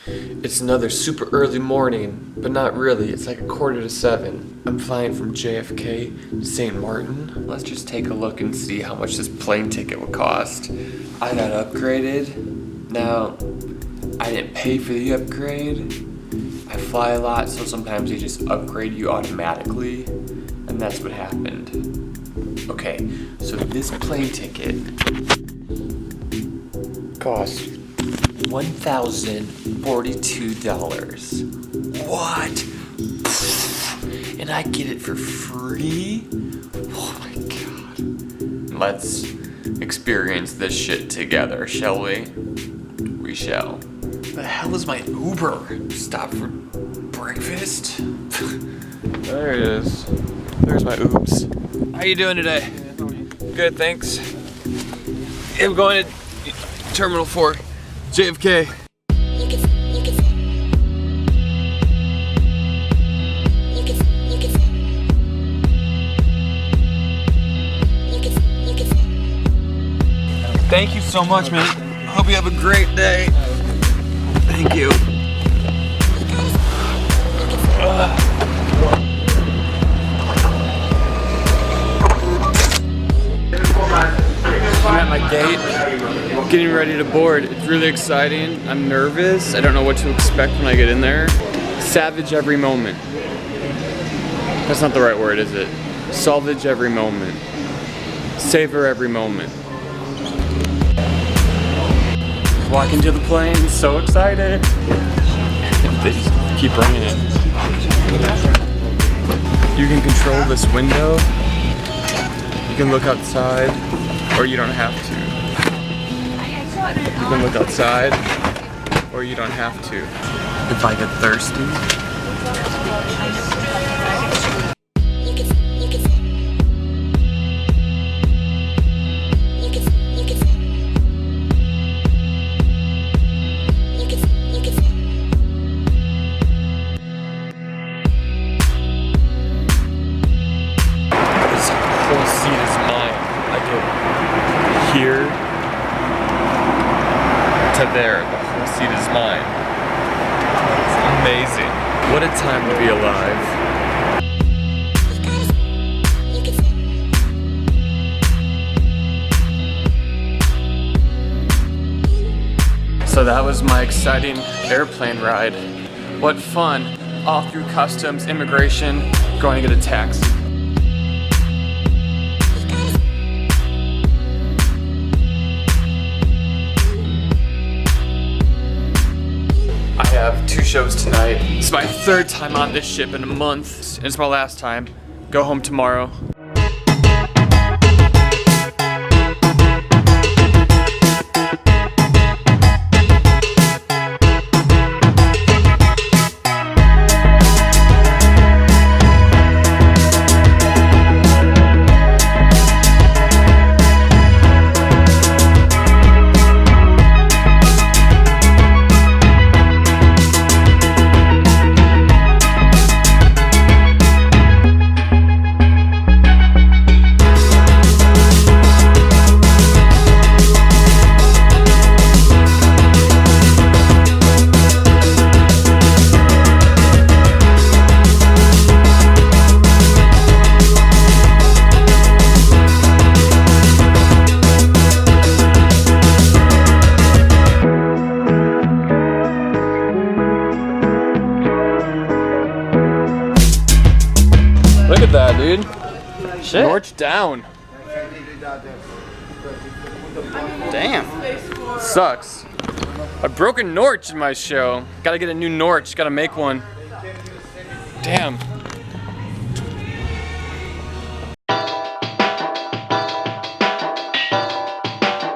It's another super early morning, but not really. It's like 6:45. I'm flying from JFK to St. Martin. Let's just take a look and see how much this plane ticket will cost. I got upgraded. Now, I didn't pay for the upgrade. I fly a lot, so sometimes they just upgrade you automatically, and that's what happened. Okay, so this plane ticket costs $1,042. What? And I get it for free? Oh my god. Let's experience this shit together, shall we? We shall. The hell is my Uber? Stop for breakfast? There it is. There's my oops. How you doing today? Good, thanks. I'm going to Terminal 4, JFK. Thank you so much, man. Hope you have a great day. Thank you. I'm at my gate, getting ready to board. It's really exciting. I'm nervous. I don't know what to expect when I get in there. Savage every moment. That's not the right word, is it? Salvage every moment. Savor every moment. Walking to the plane, so excited. They just keep bringing it. You can control this window. You can look outside, or you don't have to. You can look outside, or you don't have to. If I get thirsty. Here to there, the whole seat is mine. It's amazing. What a time to be alive. So that was my exciting airplane ride. What fun. All through customs, immigration, going to get a taxi. I have 2 shows tonight. It's my 3rd time on this ship in a month, and it's my last time. Go home tomorrow. Look at that, dude. Shit. Norch down. Damn. Sucks. I broke a Norch in my show. Gotta get a new Norch. Gotta make one. Damn.